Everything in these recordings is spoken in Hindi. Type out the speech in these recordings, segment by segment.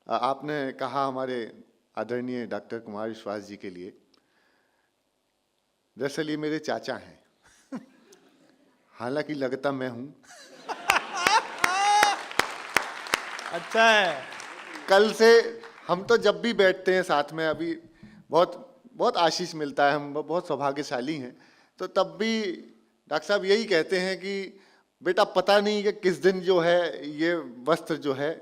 आपने कहा हमारे आदरणीय डॉक्टर कुमार विश्वास जी के लिए, दरअसल ये मेरे चाचा हैं, हालांकि लगता मैं हूं। अच्छा है। कल से हम तो जब भी बैठते हैं साथ में, अभी बहुत बहुत आशीष मिलता है, हम बहुत सौभाग्यशाली हैं, तो तब भी डॉक्टर साहब यही कहते हैं कि बेटा पता नहीं कि किस दिन जो है ये वस्त्र जो है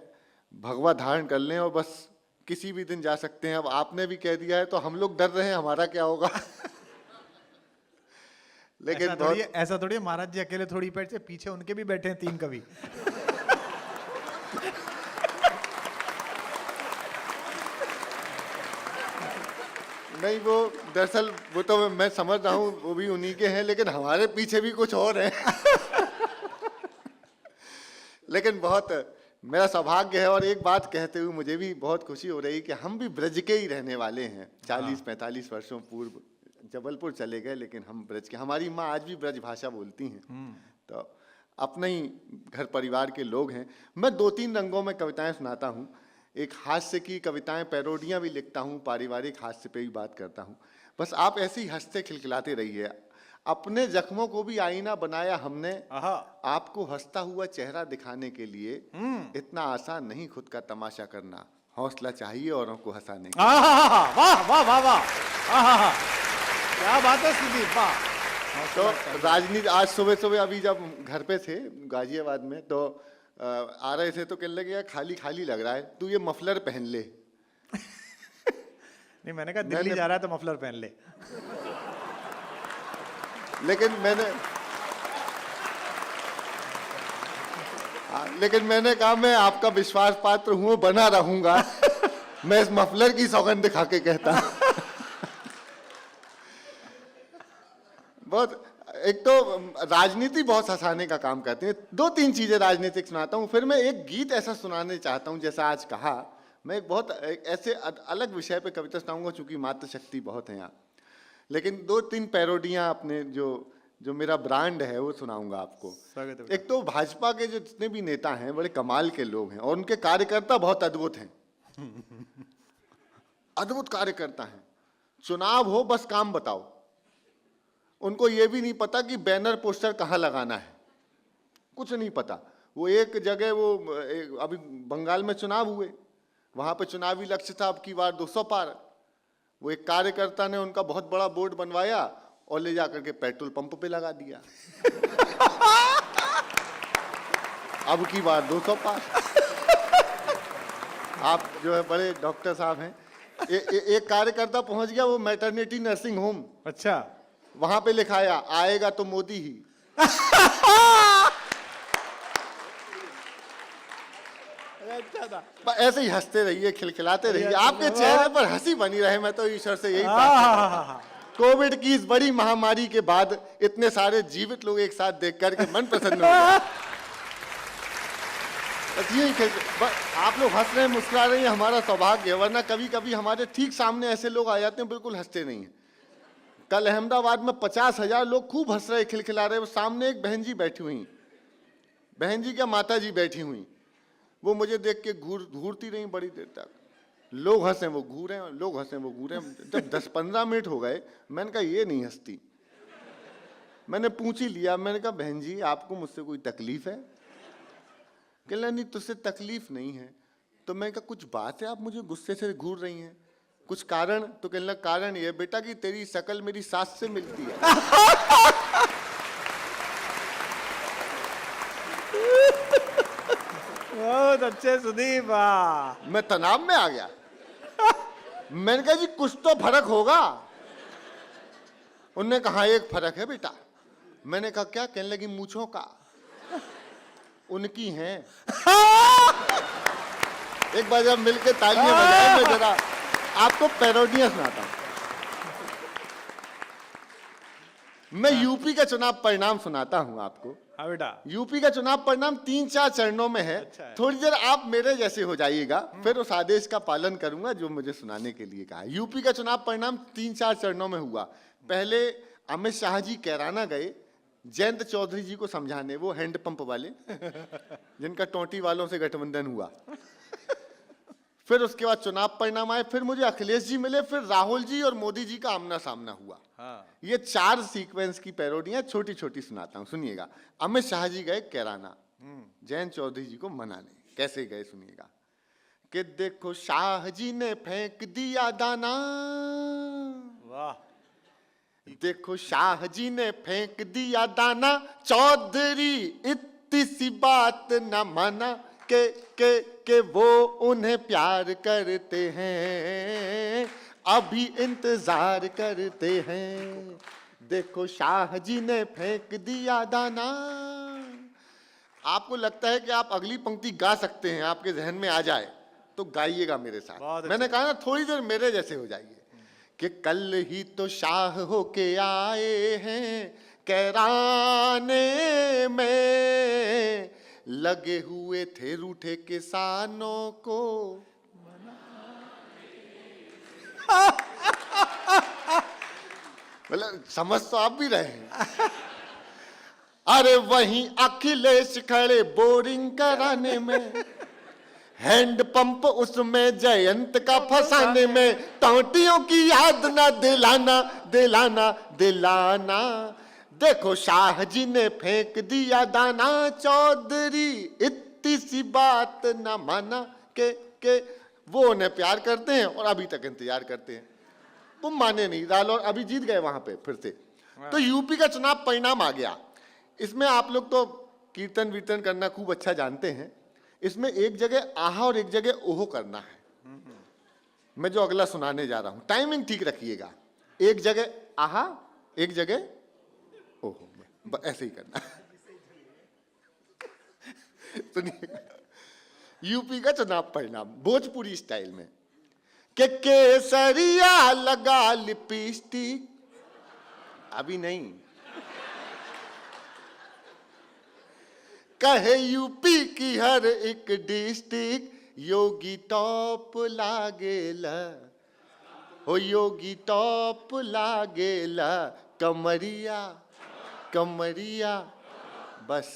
भगवा धारण कर लें और बस किसी भी दिन जा सकते हैं। अब आपने भी कह दिया है तो हम लोग डर रहे हैं हमारा क्या होगा। लेकिन ऐसा थोड़ी है, महाराज जी अकेले थोड़ी बैठ से, पीछे उनके भी बैठे हैं 3 कवि। नहीं, वो दरअसल वो तो मैं समझ रहा हूँ वो भी उन्हीं के हैं, लेकिन हमारे पीछे भी कुछ और हैं। लेकिन बहुत मेरा सौभाग्य है, और एक बात कहते हुए मुझे भी बहुत खुशी हो रही कि हम भी ब्रज के ही रहने वाले हैं। 40-45 वर्षों पूर्व जबलपुर चले गए, लेकिन हम ब्रज के, हमारी माँ आज भी ब्रज भाषा बोलती हैं, तो अपने ही घर परिवार के लोग हैं। मैं 2-3 रंगों में कविताएं सुनाता हूँ, एक हास्य की कविताएं, पैरोडियाँ भी लिखता हूँ, पारिवारिक हास्य पे भी बात करता हूँ। बस आप ऐसे ही हंसते खिलखिलाते रहिए। अपने जख्मों को भी आईना बनाया हमने, आपको हंसता हुआ चेहरा दिखाने के लिए। इतना आसान नहीं खुद का तमाशा करना, हौसला चाहिए औरों को हंसाने के लिए। वाह वाह वाह वाह, क्या बात है सुदीप, वाह। तो राजनीति, आज सुबह सुबह अभी जब घर पे थे गाजियाबाद में, तो आ रहे थे तो कहने लगे यार खाली खाली लग रहा है, तू ये मफलर पहन ले। नहीं, मैंने कहा दिल्ली जा रहा है तो मफलर पहन ले। लेकिन मैंने कहा मैं आपका विश्वास पात्र हूं, बना रहूंगा। मैं इस मफलर की सौगंध खा के कहता हूं। बहुत, एक तो राजनीति बहुत हंसाने का काम करती है। 2-3 चीजें राजनीतिक सुनाता हूँ, फिर मैं एक गीत ऐसा सुनाने चाहता हूँ, जैसा आज कहा मैं एक बहुत ऐसे अलग विषय पे कविता सुनाऊंगा, चूंकि मातृशक्ति बहुत है यहाँ। लेकिन 2-3 पैरोडियां अपने जो मेरा ब्रांड है वो सुनाऊंगा आपको। एक तो भाजपा के जो जितने भी नेता हैं बड़े कमाल के लोग हैं, और उनके कार्यकर्ता बहुत अद्भुत हैं। अद्भुत कार्यकर्ता हैं। चुनाव हो बस काम बताओ, उनको ये भी नहीं पता कि बैनर पोस्टर कहाँ लगाना है, कुछ नहीं पता। वो एक जगह, वो अभी बंगाल में चुनाव हुए, वहां पे चुनावी लक्ष्य था अब की बार 200 पार। वो एक कार्यकर्ता ने उनका बहुत बड़ा बोर्ड बनवाया और ले जाकर के पेट्रोल पंप पे लगा दिया। अब की बार 200 पार। आप जो है बड़े डॉक्टर साहब हैं। एक कार्यकर्ता पहुंच गया वो मैटरनिटी नर्सिंग होम, अच्छा, वहां पे लिखाया आएगा तो मोदी ही। अच्छा था। ऐसे ही हंसते रहिए, खिलखिलाते रहिए, आपके चेहरे पर हंसी बनी रहे। मैं तो ईश्वर से यही प्रार्थना, कोविड की इस बड़ी महामारी के बाद इतने सारे जीवित लोग एक साथ देख करके मन प्रसन्न हो गया। आप लोग हंस रहे हैं, मुस्कुरा रहे हैं, हमारा सौभाग्य है। वरना कभी कभी हमारे ठीक सामने ऐसे लोग आ जाते हैं बिल्कुल हंसते नहीं है। कल अहमदाबाद में 50,000 लोग खूब हंस रहे, खिलखिला रहे। वो सामने एक बहन जी बैठी हुई, बहन जी क्या माता जी बैठी हुई, वो मुझे देख के घूरती रही बड़ी देर तक। लोग हंसे वो घूरे, लोग हंसे वो घूरे। जब 10-15 मिनट हो गए, मैंने कहा ये नहीं हंसती। मैंने पूछ ही लिया, मैंने कहा बहन जी आपको मुझसे कोई तकलीफ है? कहला नहीं तुझसे तकलीफ नहीं है। तो मैंने कहा कुछ बात है, आप मुझे गुस्से से घूर रही हैं, कुछ कारण? तो कहने लगा कारण ये बेटा कि तेरी शक्ल मेरी सास से मिलती है। बहुत अच्छे सुदीप, मैं तनाव में आ गया। मैंने कहा जी कुछ तो फर्क होगा। उन्होंने कहा एक फर्क है बेटा। मैंने कहा क्या? कहने लगी मूंछों का। उनकी हैं। एक बार जब मिलके तालियां बजाएं, मैं जरा आपको पैरोडियां सुनाता हूं। मैं यूपी का चुनाव परिणाम सुनाता हूं आपको। हाँ बेटा। यूपी का चुनाव परिणाम 3-4 चरणों में है। अच्छा है। थोड़ी देर आप मेरे जैसे हो जाइएगा, फिर उस आदेश का पालन करूंगा जो मुझे सुनाने के लिए कहा। यूपी का चुनाव परिणाम 3-4 चरणों में हुआ। पहले अमित शाह जी कैराना गए जयंत चौधरी जी को समझाने, वो हैंडपंप वाले जिनका टोंटी वालों से गठबंधन हुआ। फिर उसके बाद चुनाव परिणाम आए, फिर मुझे अखिलेश जी मिले, फिर राहुल जी और मोदी जी का आमना सामना हुआ। हाँ। ये 4 सीक्वेंस की पैरोडियां छोटी छोटी सुनाता हूं, सुनिएगा। अमित शाह जी गए कैराना जयंत चौधरी जी को मनाने। कैसे गए सुनिएगा कि देखो शाह जी ने फेंक दिया दाना, वाह। देखो शाह जी ने फेंक दिया दाना, चौधरी इतनी सी बात न माना के वो उन्हें प्यार करते हैं, अभी इंतजार करते हैं। देखो शाह जी ने फेंक दिया दाना। आपको लगता है कि आप अगली पंक्ति गा सकते हैं, आपके जहन में आ जाए तो गाइएगा मेरे साथ। बहुत मैंने कहा ना थोड़ी देर मेरे जैसे हो जाइए कि कल ही तो शाह होके आए हैं कैराने में, लगे हुए थे रूठे किसानों को। मतलब समझ तो आप भी रहे हैं। अरे वहीं अखिलेश खड़े बोरिंग कराने में, हैंड पंप उसमें जयंत का फंसाने में, टोंटियों की याद ना दिलाना दिलाना दिलाना। देखो शाह जी ने फेंक दिया दाना, चौधरी इतनी सी बात ना माना के वो उन्हें प्यार करते हैं और अभी तक इंतजार करते हैं। वो माने नहीं, रालोर अभी जीत गए वहां पे फिर से। तो यूपी का चुनाव परिणाम आ गया। इसमें आप लोग तो कीर्तन वीर्तन करना खूब अच्छा जानते हैं। इसमें एक जगह आहा और एक जगह ओहो करना है। मैं जो अगला सुनाने जा रहा हूं, टाइमिंग ठीक रखिएगा। एक जगह आहा, एक जगह ओहो, ऐसे ही करना। सुनिएगा यूपी का चुनाव परिणाम भोजपुरी स्टाइल में कि केसरिया लगा लिपस्टिक, अभी नहीं, कहे यूपी की हर एक डिस्ट्रिक्ट, योगी टॉप लागेला, हो योगी टॉप लागेला, कमरिया कमरिया बस।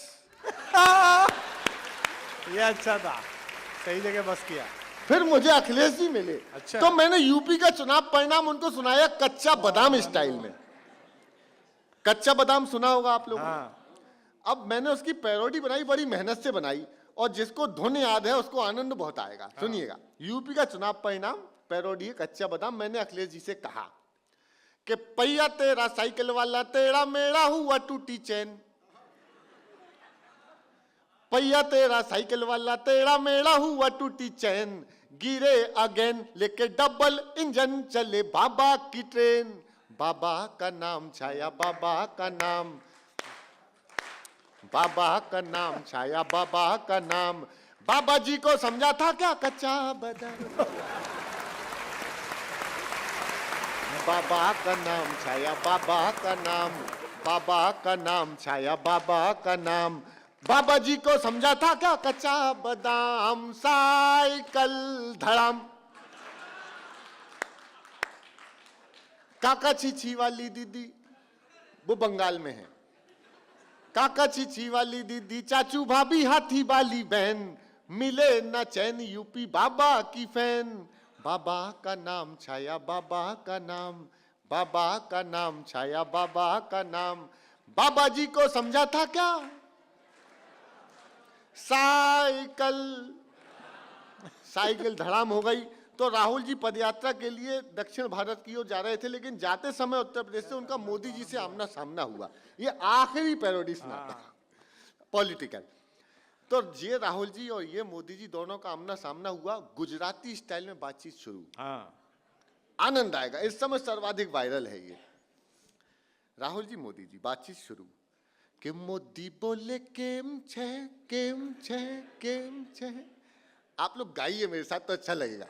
ये अच्छा था, सही जगह बस किया। फिर मुझे अखिलेश जी मिले। अच्छा। तो मैंने यूपी का चुनाव परिणाम उनको सुनाया कच्चा बादाम स्टाइल में। कच्चा बादाम सुना होगा आप लोगों ने। हाँ। अब मैंने उसकी पैरोडी बनाई, बड़ी मेहनत से बनाई, और जिसको धुन याद है उसको आनंद बहुत आएगा। सुनिएगा यूपी का चुनाव परिणाम पैरोडी है कच्चा बादाम। मैंने अखिलेश जी से कहा कि पहिया तेरा साइकिल वाला, तेरा मेरा हुआ टूटी चैन, पहिया तेरा साइकिल वाला, तेरा मेरा हुआ टूटी चैन, गिरे अगेन लेके डबल इंजन चले बाबा की ट्रेन, बाबा का नाम छाया बाबा का नाम, बाबा का नाम छाया बाबा का नाम, बाबा जी को समझा था क्या कच्चा बादाम, बाबा का नाम छाया बाबा का नाम, बाबा का नाम छाया बाबा का नाम, बाबा जी को समझा था क्या कच्चा बादाम, साइकिल धड़ाम। काका छीछी वाली दीदी, वो बंगाल में है, काका छीछी वाली दीदी, चाचू भाभी हाथी वाली बहन, मिले न चैन यूपी बाबा की फैन, बाबा का नाम छाया बाबा का नाम, बाबा का नाम छाया बाबा का नाम, बाबा जी को समझा था क्या साइकिल, साइकिल धड़ाम हो गई। तो राहुल जी पदयात्रा के लिए दक्षिण भारत की ओर जा रहे थे, लेकिन जाते समय उत्तर प्रदेश से उनका मोदी जी से आमना सामना हुआ। ये आखिरी पैरोडी सुनाता पॉलिटिकल। तो ये राहुल जी और ये मोदी जी दोनों का आमना सामना हुआ, गुजराती स्टाइल में बातचीत शुरू। आनंद आएगा, इस समय सर्वाधिक वायरल है ये। राहुल जी मोदी जी बातचीत शुरू कि मोदी बोले केम छे केम छे केम छे। आप लोग गाइए मेरे साथ तो अच्छा लगेगा।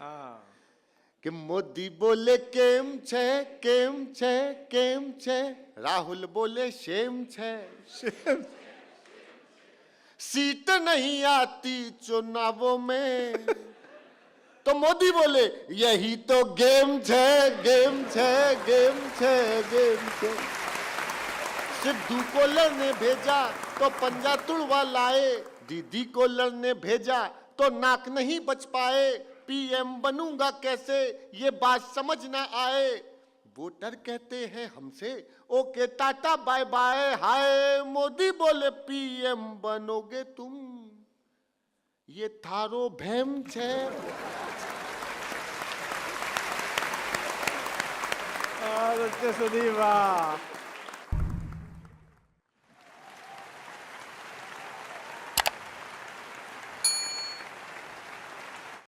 कि मोदी बोले केम छे केम छे केम छे, राहुल बोले शेम छे शेम, सीट नहीं आती चुनावों में, तो मोदी बोले यही तो गेम छे गेम छे गेम छे गेम छे। सिद्धू को लड़ने भेजा तो पंजा तुड़वा लाए, दीदी को लड़ने भेजा तो नाक नहीं बच पाए, पीएम बनूंगा कैसे, ये बात समझ ना आए। वोटर कहते हैं हमसे ओके टाटा बाय बाय, हाय मोदी बोले पीएम बनोगे तुम, ये थारो भैम छे। सुदीप वाह।